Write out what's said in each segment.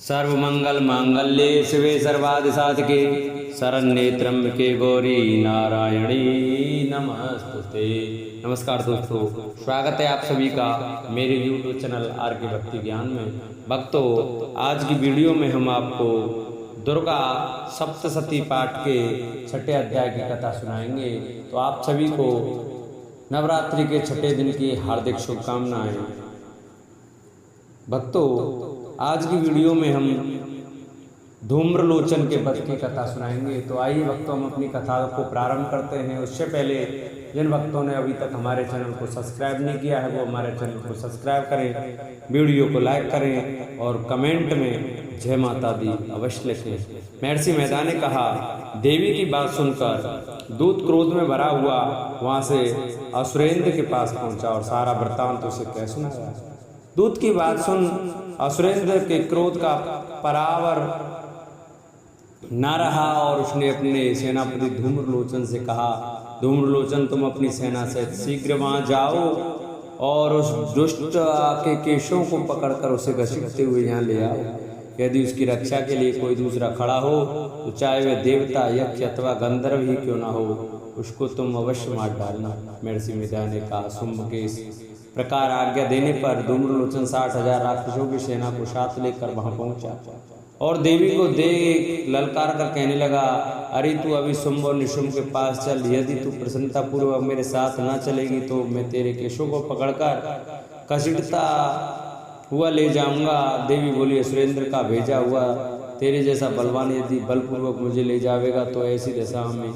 सर्वमंगल मांगल्ये शिवे सर्वादि साधके शरण्ये त्र्यंबके गौरी नारायणी नमस्तुते। नमस्कार दोस्तों, स्वागत है आप सभी का मेरे YouTube चैनल आर के भक्ति ज्ञान में। भक्तों, आज की वीडियो में हम आपको दुर्गा सप्तशती पाठ के छठे अध्याय की कथा सुनाएंगे। तो आप सभी को नवरात्रि के छठे दिन की हार्दिक शुभकामनाएं। भक्तों, आज की वीडियो में हम धूम्रलोचन के वध की कथा सुनाएंगे। तो आइए भक्तों, हम अपनी कथा को प्रारंभ करते हैं। उससे पहले जिन भक्तों ने अभी तक हमारे चैनल को सब्सक्राइब नहीं किया है वो हमारे चैनल को सब्सक्राइब करें, वीडियो को लाइक करें और कमेंट में जय माता दी अवश्य लिखें। महर्षि मेधा ने कहा, देवी की बात सुनकर दूत क्रोध में भरा हुआ वहां से असुरेंद्र के पास पहुंचा और सारा वृत्तांत उसे कह सुनाया। दूत की बात सुन असुरेंद्र के क्रोध का परावर न रहा और उसने अपने सेनापति धूम्रलोचन से कहा, धूम्रलोचन, तुम अपनी सेना से शीघ्र वहां जाओ और उस दुष्ट के केशों को पकड़कर उसे घसीटते हुए यहाँ ले आओ। यदि उसकी रक्षा के लिए कोई दूसरा खड़ा हो तो चाहे वह देवता, यक्ष अथवा गंधर्व ही क्यों ना हो, उसको तुम अवश्य मार डालना। महर्षि मेधा ने कहा। शुंभ के इस प्रकार आज्ञा देने पर धूम्रलोचन 60,000 राक्षसों की सेना को साथ लेकर वहां पहुंचा और देवी को देख ललकार कर कहने लगा, अरे तू अभी शुंभ और निशुंभ के पास चल। यदि तू प्रसन्नता पूर्वक मेरे साथ न चलेगी तो मैं तेरे केशों को पकड़कर घसीटता हुआ ले जाऊंगा। देवी बोली, असुरेंद्र का भेजा हुआ तेरे जैसा बलवान यदि बलपूर्वक मुझे ले जावेगा तो ऐसी दशा में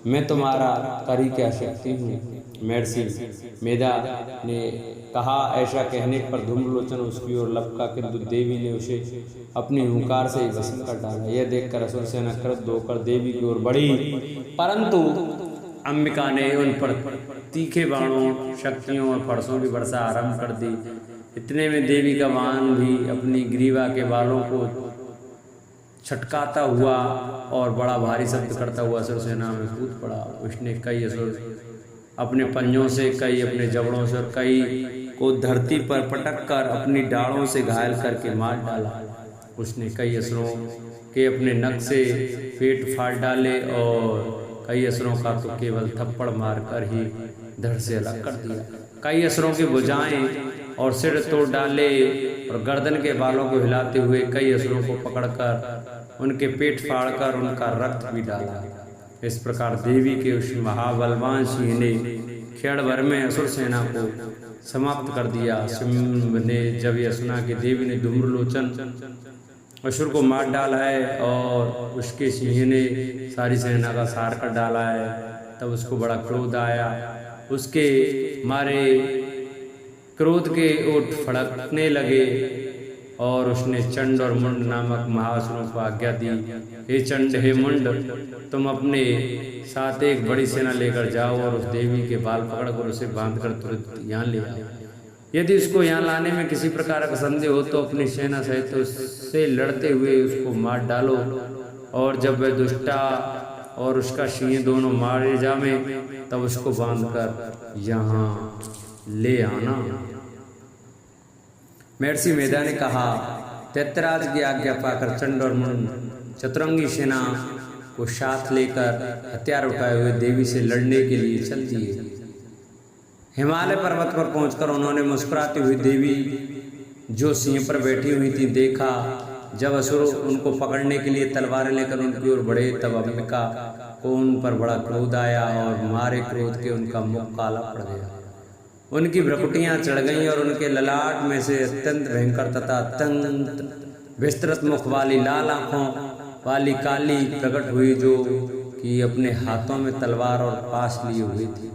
मैं तुम्हारा कर ही क्या सकती हूँ। महर्षि मेधा ने कहा। ऐसा कहने पर धूम्रलोचन उसकी ओर लपका, किंतु देवी ने उसे अपनी हुंकार से ही भस्म कर डाला। यह देखकर असुर सेना क्रुद्ध होकर देवी की ओर बढ़ी, परंतु अंबिका ने उन पर तीखे बाणों, शक्तियों और फरसों की वर्षा आरंभ कर दी। इतने में देवी का वाहन भी अपनी ग्रीवा के बालों को छटकाता हुआ और बड़ा भारी शब्द करता हुआ असुर सेना में कूद पड़ा। उसने कई असुर अपने पंजों से, कई अपने जबड़ों से और कई को धरती पर पटक कर अपनी डालों से घायल करके मार डाला। उसने कई असुरों के अपने नख से पेट फाड़ डाले और कई असुरों का तो केवल थप्पड़ मारकर ही धड़ से अलग कर दिया। कई असुरों की भुजाएं और सिर तोड़ डाले और गर्दन के बालों को हिलाते हुए कई असुरों को पकड़कर उनके पेट फाड़कर उनका रक्त भी डाला। इस प्रकार देवी के उस महाबलवान सिंह ने क्षण भर में असुर सेना को समाप्त कर दिया। शुंभ ने जब यह सुना कि देवी ने धूम्रलोचन असुर को मार डाला है और उसके सिंह ने सारी सेना का सार कर डाला है, तब उसको बड़ा क्रोध आया। उसके मारे क्रोध के ओठ फड़कने लगे और उसने चंड और मुंड नामक महासुरों को आज्ञा दी, हे चंड, हे मुंड, तुम अपने साथ एक बड़ी सेना लेकर जाओ और उस देवी के बाल पकड़कर उसे बांधकर तुरंत यहाँ ले आओ। यदि उसको यहाँ लाने में किसी प्रकार का संदेह हो तो अपनी सेना सहित उससे लड़ते हुए उसको मार डालो और जब वह दुष्टा और उसका सिंह दोनों मारे जावे तब उसको बांधकर यहाँ ले आना। महर्षि मेधा ने कहा। दैत्यराज की आज्ञा पाकर चंड और मुंड चतुरंगी सेना को साथ लेकर हथियार उठाए हुए देवी से लड़ने के लिए चल दिए। हिमालय पर्वत पर पहुंचकर उन्होंने मुस्कुराती हुई देवी जो सिंह पर बैठी हुई थी देखा। जब असुर उनको पकड़ने के लिए तलवारें लेकर उनकी ओर बढ़े तब अंबिका को उन पर बड़ा क्रोध आया और मारे क्रोध के उनका मुख काला पड़ गया। उनकी भ्रकुटियां चढ़ गईं और उनके ललाट में से अत्यंत भयंकर तथा अत्यंत विस्तृत मुख वाली लाल आंखों वाली काली प्रकट हुई, जो कि अपने हाथों में तलवार और पास लिए हुए थी।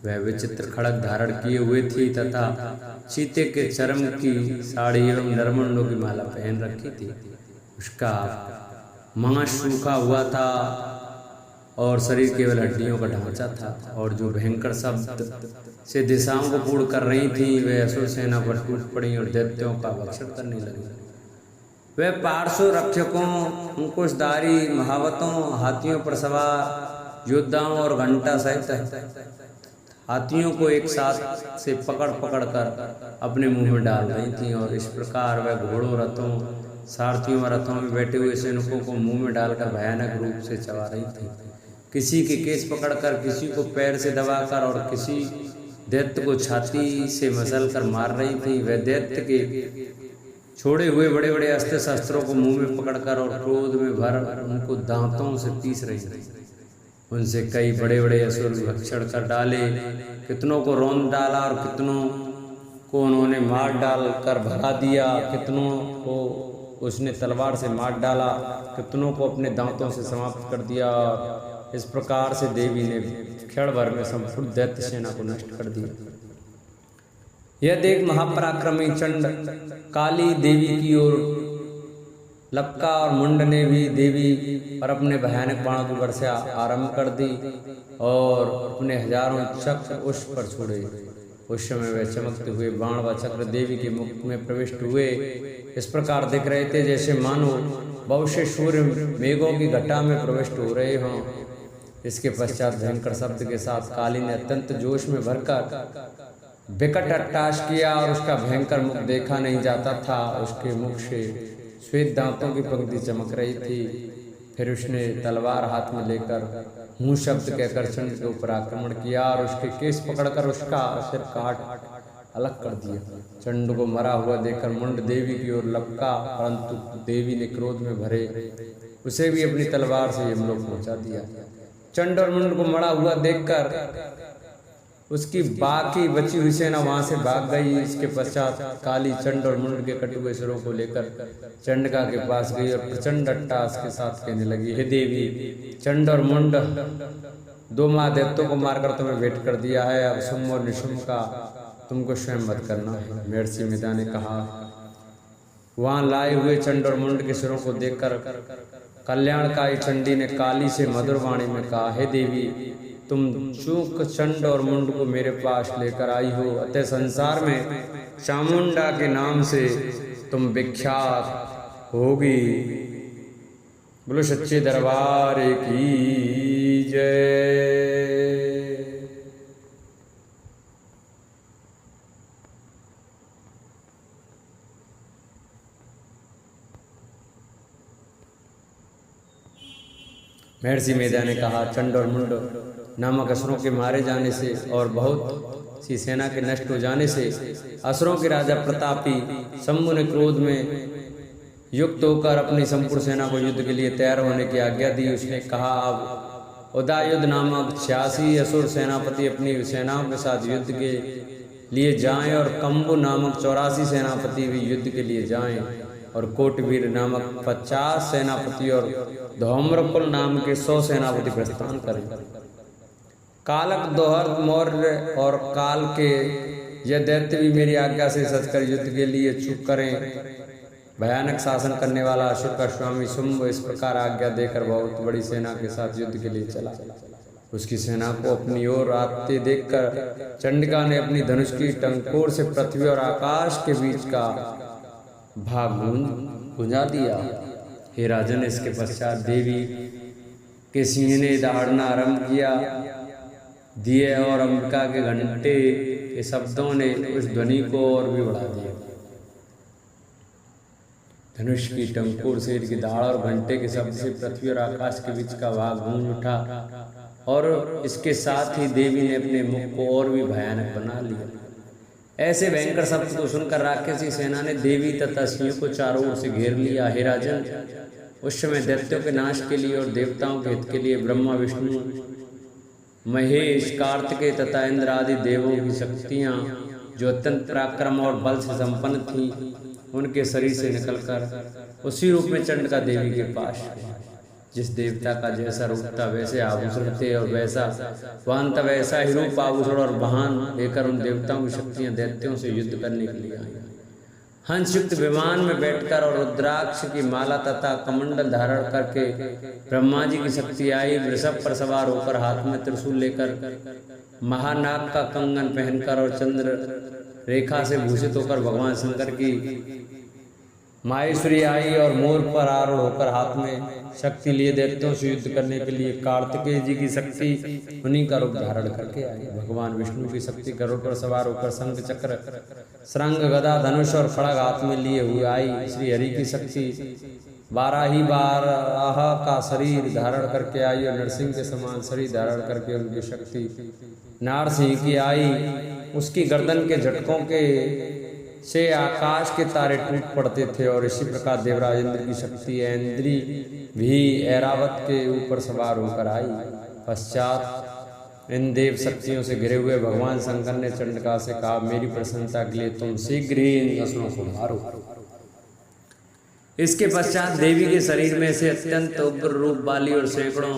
वह विचित्र खड़ग धारण किए हुए थी तथा चीते के चर्म की साड़ी एवं नरमुंडों की माला पहन रखी थी। उसका मांस सूखा हुआ था और शरीर केवल हड्डियों का ढांचा था और जो भयंकर शब्द से दिशाओं को पूर्ण कर रही थी वे असुर सेना पर टूट पड़ी और दैत्यों का भक्षण करने लगी। वे पार्श्व रक्षकों, अंकुशधारी महावतों, हाथियों पर सवार योद्धाओं और घंटा सहित हाथियों को एक साथ से पकड़ पकड़ कर अपने मुंह में डाल रही थी और इस प्रकार वह घोड़ों, रथों, सारथियों और रथों में बैठे हुए सैनिकों को मुंह में डालकर भयानक रूप से चबा रही थी। किसी के केस पकड़कर, किसी को पैर से दबाकर और किसी दैत्य को छाती से मसल कर मार रही थी। वह दैत्य के छोड़े हुए बड़े बड़े अस्त्र शस्त्रों को मुंह में पकड़कर और क्रोध में भर उनको दांतों से पीस रही थी। उनसे कई बड़े बड़े असुर भक्षण कर डाले, कितनों को रौंद डाला और कितनों को उन्होंने मार डाल कर भगा दिया, कितनों को उसने तलवार से मार डाला, कितनों को अपने दांतों से समाप्त कर दिया। इस प्रकार से देवी ने क्षण भर में संपूर्ण दैत्य सेना को नष्ट कर दिया। यह देख महापराक्रमी चंड काली देवी की ओर लपका और मुंड ने भी देवी पर अपने भयानक बाणों की वर्षा आरंभ कर दी और अपने हजारों चक्र उस पर छोड़े। उस समय वे चमकते हुए बाण व चक्र देवी के मुख में प्रविष्ट हुए। इस प्रकार दिख रहे थे जैसे मानो बहुशः सूर्य मेघों की घटा में प्रविष्ट हो रहे हों। इसके पश्चात भयंकर शब्द के साथ काली ने अत्यंत जोश में भरकर विकट अट्टहास किया और उसका भयंकर मुख देखा नहीं जाता था। उसके मुख से श्वेत दांतों की पंक्ति चमक रही थी। फिर उसने तलवार हाथ में लेकर मुंह शब्द कहकर चंड के ऊपर आक्रमण किया और उसके केस पकड़कर उसका सिर काट अलग कर दिया। चंड को मरा हुआ देखकर मुंड देवी की ओर लपका, परंतु देवी ने क्रोध में भरे उसे भी अपनी तलवार से यमलोक पहुंचा दिया। चंड और मुंड को मरा हुआ देखकर उसकी बाकी बची हुई सेना वहां से भाग गई। इसके पश्चात काली चंड और मुंड के कटे हुए सिरों को लेकर चंडिका के पास गई और प्रचंड अट्टहास के साथ कहने लगी, हे देवी, चंड और मुंड दो महादैत्यों को मारकर तुम्हें भेंट कर दिया है। अब शुंभ और निशुंभ का तुमको स्वयं वध करना है। महर्षि मेधा ने कहा। वहां लाए हुए चंड और मुंड के सिरों को देखकर कल्याणकारी चंडी ने काली से मधुर वाणी में कहा, हे देवी, तुम चूक चंड और मुंड को मेरे पास लेकर आई हो, अतः संसार में चामुंडा के नाम से तुम विख्यात होगी। बोलो सच्चे दरबार की जय। महर्षि मेधा ने कहा, चंड और मुंड नामक असुरों के मारे जाने से और बहुत सी सेना के नष्ट हो जाने से असुरों के राजा प्रतापी शंभु ने क्रोध में युक्त होकर अपनी संपूर्ण सेना को युद्ध के लिए तैयार होने की आज्ञा दी। उसने कहा, अब उदायुध नामक 86 असुर सेनापति अपनी सेनाओं के साथ युद्ध के लिए जाएं और कंबु नामक 84 सेनापति भी युद्ध के लिए जाएं और कोटवीर नामक 50 सेनापति और धौम्रकुल नाम के 100 सेनापति प्रस्थान करें। कालक, दोहर, मौर्य और काल के यह दैत्य भी मेरी आज्ञा से सचकर युद्ध के लिए चूक करें। भयानक शासन करने वाला असुर का स्वामी शुंभ इस प्रकार आज्ञा देकर बहुत बड़ी सेना के साथ युद्ध के लिए चला। उसकी सेना को अपनी ओर आते देखकर चंडिका ने अपनी धनुष की टंकोर से पृथ्वी और आकाश के बीच का भाग गुंजा दिया। हे राजन, इसके पश्चात देवी के सिंह ने दहाड़ना आरंभ किया। दिए और अंबिका के घंटे के शब्दों ने उस ध्वनि को और भी बढ़ा दिया। धनुष की टंकोर, शेर की दहाड़ और घंटे के शब्द से पृथ्वी और आकाश के बीच का भाग गूंज उठा और इसके साथ ही देवी ने अपने मुख को और भी भयानक बना लिया। ऐसे भयंकर शब्द को सुनकर राक्षसी सेना ने देवी तथा सिंह को चारों ओर से घेर लिया। हे राजन, उस समय दैत्यों के नाश के लिए और देवताओं के हित के लिए ब्रह्मा, विष्णु, महेश, कार्तिकेय तथा इंद्र आदि देवों की शक्तियां जो अत्यंत पराक्रम और बल से संपन्न थी, उनके शरीर से निकलकर उसी रूप में चंडिका देवी के पास जिस देवता का जैसा रूप था वैसे आभूषण थे और वैसा वाहन था वैसा ही रूप, आभूषण और वाहन लेकर उन देवताओं की शक्तियां दैत्यों से युद्ध करने के लिए आई। हंसयुक्त विमान में बैठकर और रुद्राक्ष की माला तथा कमंडल धारण करके ब्रह्मा जी की शक्ति आई। वृषभ पर सवार होकर हाथ में त्रिशूल लेकर, महानाग का कंगन पहनकर और चंद्र रेखा से भूषित होकर भगवान शंकर की माहेश्वरी आई और मोर पर आरूढ़ होकर हाथ में शक्ति लिए दैत्यों से युद्ध करने के लिए कार्तिकेय जी की शक्ति उन्हीं का रूप धारण करके आई। भगवान विष्णु की शक्ति गरुड़ पर सवार होकर शंख चक्र श्रृंग गदा धनुष और खड़ग हाथ में लिए हुए आई। श्री हरि की शक्ति बारह का शरीर धारण करके आई और नरसिंह के समान शरीर धारण करके उनकी शक्ति नारसिंह की आई। उसकी गर्दन के झटकों के से आकाश के तारे टूट पड़ते थे और इसी प्रकार देवराज इंद्र की शक्ति ऐन्द्री भी ऐरावत के ऊपर सवार होकर आई। पश्चात इन देव शक्तियों से घिरे हुए भगवान शंकर ने चंडिका से कहा, मेरी प्रसन्नता के लिए तुम शीघ्र ही इन असुरों को मारो। इसके पश्चात देवी के शरीर में से अत्यंत उग्र रूप वाली और सैकड़ों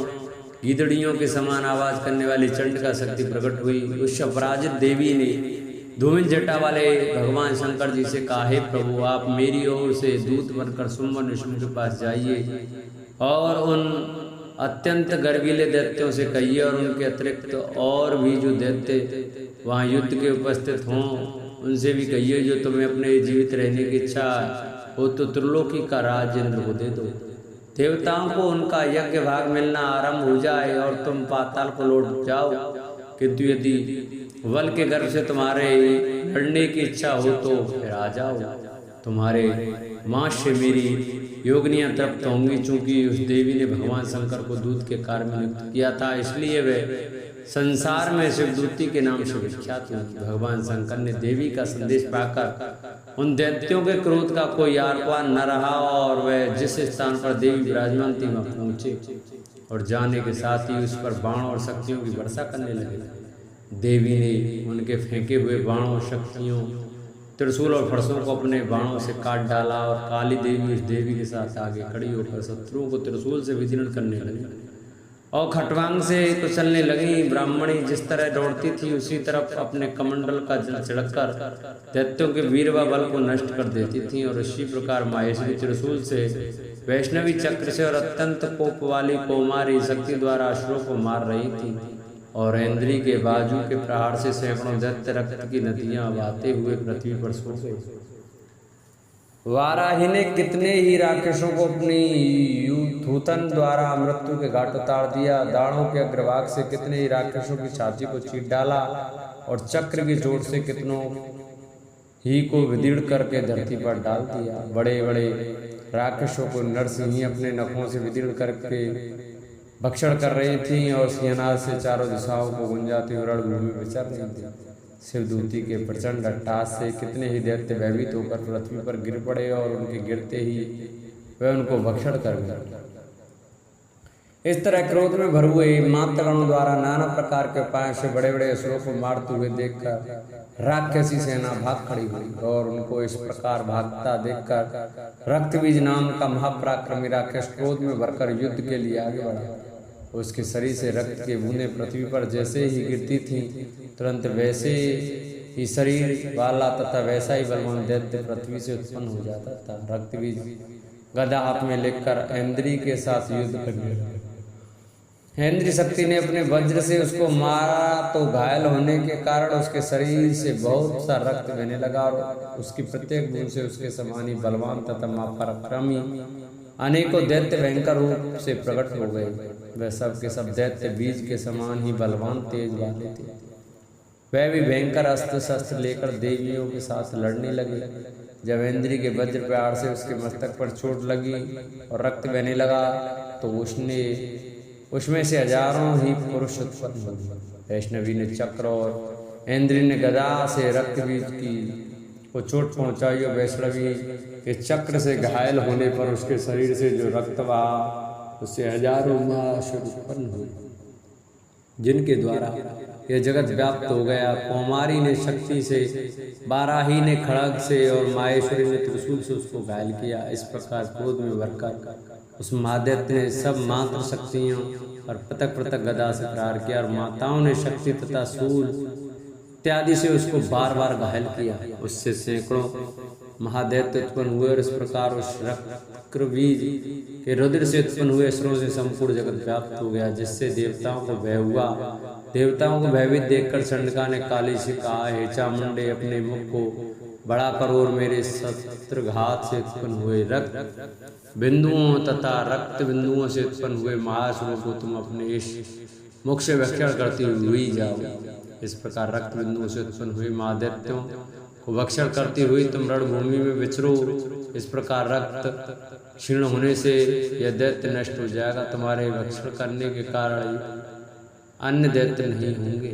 गीदड़ियों के समान आवाज करने वाली चंडिका शक्ति प्रकट हुई। उस अपराजित देवी ने धूमिल जटा वाले भगवान शंकर जी से कहा, हे प्रभु, आप मेरी ओर से दूत बनकर शुंभ निशुंभ के पास जाइए और उन अत्यंत गर्वीले दैत्यों से कहिए और उनके अतिरिक्त और भी जो दैत्य वहाँ युद्ध के उपस्थित हों उनसे भी कहिए, जो तुम्हें अपने जीवित रहने की इच्छा हो तो त्रिलोकी का राज्य इंद्र को दे दो। देवताओं को उनका यज्ञ भाग मिलना आरंभ हो जाए और तुम पाताल को लौट जाओ, किंतु यदि वल के गर्भ से तुम्हारे लड़ने की इच्छा हो तो फिर आ जाओ। तुम्हारे मां से मेरी योगनियां तृप्त होंगी। चूंकि उस देवी ने भगवान शंकर को दूत के कार्य में नियुक्त किया था, इसलिए वे संसार में शिवदूती के नाम से विख्यात हुई। भगवान शंकर ने देवी का संदेश पाकर उन दैत्यों के क्रोध का कोई आरपार न रहा और वह जिस स्थान पर देवी विराजमान थी वहां पहुंचे और जाने के साथ ही उस पर बाणों और शक्तियों की वर्षा करने लगे। देवी ने उनके फेंके हुए बाणों, शक्तियों, त्रिशूल और फरसों को अपने बाणों से काट डाला और काली देवी उस देवी के साथ आगे खड़ी होकर शत्रुओं को त्रिशूल से विदीर्ण करने लगी और खटवांग से कुचलने लगी। ब्राह्मणी जिस तरह दौड़ती थी उसी तरफ अपने कमंडल का जल छिड़ककर दैत्यों के वीर व बल को नष्ट कर देती थी और इसी प्रकार माहेश्वरी त्रिशूल से, वैष्णवी चक्र से और अत्यंत कोप वाली कौमारी शक्ति द्वारा असुरों को मार रही थी और ऐन्द्री के बाजू के प्रहार से सैकड़ों दैत्य रक्त की नदियां बहते हुए पृथ्वी पर सो गए। वाराही ने कितने ही राक्षसों को अपनी थूथन द्वारा मृत्यु के घाट उतार दिया। दाढ़ों के अग्रभाग से कितने ही राक्षसों की छाती को चीर डाला और चक्र की चोट से कितनों ही को विदीर्ण करके धरती पर डाल दिया। बड़े बड़े राक्षसों को नरसिंह अपने नखों से विदीर्ण करके भक्षण कर रही थी और सिंहनाद से चारों दिशाओं को गुंजाती हुई रणभूमि में विचर रही थी। शिवदूती के प्रचंड अट्टहास से कितने ही दैत्य भयभीत होकर पृथ्वी पर गिर पड़े और उनके गिरते ही वह उनको भक्षण कर गए। इस तरह क्रोध में भर हुए मातृगणों द्वारा नाना प्रकार के उपायों से बड़े बड़े असुरों को मारते हुए देखकर राक्षसी सेना भाग खड़ी हुई और उनको इस प्रकार भागता देखकर रक्तबीज नाम का महापराक्रमी राक्षस क्रोध में भरकर युद्ध के लिए आगे बढ़ा। उसके शरीर से रक्त के बूंदें पृथ्वी पर जैसे ही गिरती थीं, तुरंत वैसे ही शरीर वाला तथा वैसा ही बलवान दैत्य पृथ्वी से उत्पन्न हो जाता था। रक्तबीज गदा हाथ में लेकर ऐन्द्री के साथ युद्ध करने लगा। ऐन्द्री शक्ति ने अपने वज्र से उसको मारा तो घायल होने के कारण उसके शरीर से बहुत सा रक्त बहने लगा और उसकी प्रत्येक बूंद से उसके समान ही बलवान तथा महापराक्रमी अनेकों दैत्य भयंकर रूप से प्रकट हो गए। वह सब के सब दैत्य बीज के समान ही बलवान तेज वाले थे। वह भी भयंकर अस्त्र शस्त्र लेकर देवियों के साथ लड़ने लगे। जब ऐन्द्री के वज्र प्रहार से उसके मस्तक पर चोट लगी और रक्त बहने लगा तो उसमें से हजारों ही पुरुष उत्पन्न हुए। वैष्णवी ने चक्र और ऐन्द्री ने गदा से रक्तबीज की को चोट पहुंचाई और वैष्णवी के चक्र से घायल होने पर उसके शरीर से जो रक्त बहा उससे हजारों महाशुर उत्पन्न हुए, जिनके द्वारा यह जगत व्याप्त हो गया। कौमारी ने शक्ति से, बाराही ने खड़ग से और माहेश्वरी ने त्रिशूल से उसको घायल किया। इस प्रकार क्रोध में भरकर उस महादैत्य ने सब मात्र शक्तियों और पृथक पृथक गदा से प्रहार किया और माताओं ने शक्ति तथा शूल इत्यादि से उसको बार बार घायल किया। उससे सैकड़ों महादैत्य उत्पन्न हुए और इस प्रकार उस रक्तबीज के रुधिर से उत्पन्न हुए असुरों से संपूर्ण जगत व्याप्त हो गया, जिससे देवताओं को भय हुआ। देवताओं को भयभीत देखकर चंडिका ने काली से कहा, हे चामुंडे, अपने मुख को बड़ा करोर मेरे शत्रुघात से उत्पन्न हुए रक्त बिंदुओं तथा रक्त बिंदुओं से उत्पन्न हुए महासुरों को तुम अपने इस मुख से भक्षण करती हुई जाओ। इस प्रकार रक्त बिंदुओं से उत्पन्न हुए महादैत्यों को भक्षण करती हुई तुम रणभूमि में विचरो। इस प्रकार रक्त क्षीण होने से यह दैत्य नष्ट हो जाएगा। तुम्हारे भक्षण करने के कारण अन्य दैत्य नहीं होंगे।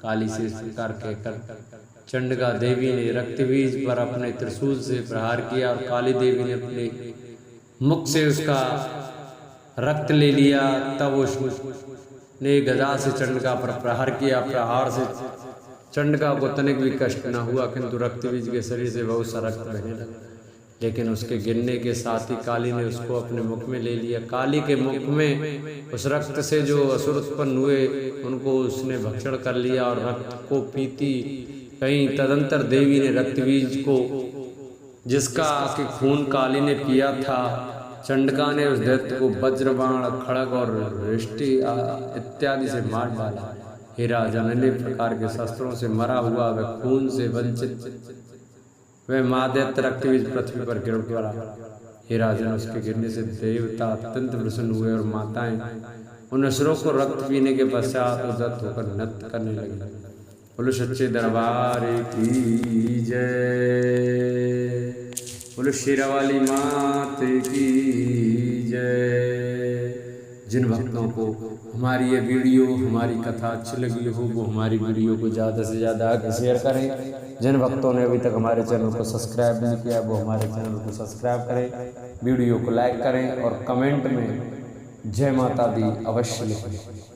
काली से इस प्रकार कहकर चंडिका देवी ने रक्तबीज पर अपने त्रिशूल से प्रहार किया और काली देवी ने अपने मुख से उसका रक्त ले लिया। तब उसने गदा से चंडिका पर प्रहार किया। प्रहार से चंडिका को तनिक भी कष्ट न हुआ, किंतु रक्तबीज के शरीर से बहुत सा रक्त बहने लगा। लेकिन उसके गिरने के साथ ही काली ने उसको अपने मुख में ले लिया। काली के मुख में उस रक्त से जो असुर उत्पन्न हुए उनको उसने भक्षण कर लिया और रक्त को पीती कहीं। तदंतर देवी ने रक्तबीज को, जिसका कि खून काली ने पिया था, चंडिका ने उस दैत्य को वज्रबाण, खड़ग और रिष्टि इत्यादि से मार डाला। हे राजन, अनेक प्रकार के शस्त्रों से मरा हुआ वह खून से वंचित वह महादैत्य रक्तबीज पृथ्वी पर गिर पड़ा। हे राजन, उसके गिरने से देवता अत्यंत प्रसन्न हुए और माताएं उन असुरों को रक्त पीने के पश्चात उद्धत होकर नृत्य करने लगी। बोलो सच्चे दरबार की जय। बोलो शेरावाली मात की जय। जिन भक्तों को हमारी ये वीडियो, हमारी कथा अच्छी लगी हो वो हमारी वीडियो को ज़्यादा से ज़्यादा आगे शेयर करें। जिन भक्तों ने अभी तक हमारे चैनल को सब्सक्राइब नहीं किया वो हमारे चैनल को सब्सक्राइब करें, वीडियो को लाइक करें और कमेंट में जय माता दी अवश्य लिखें।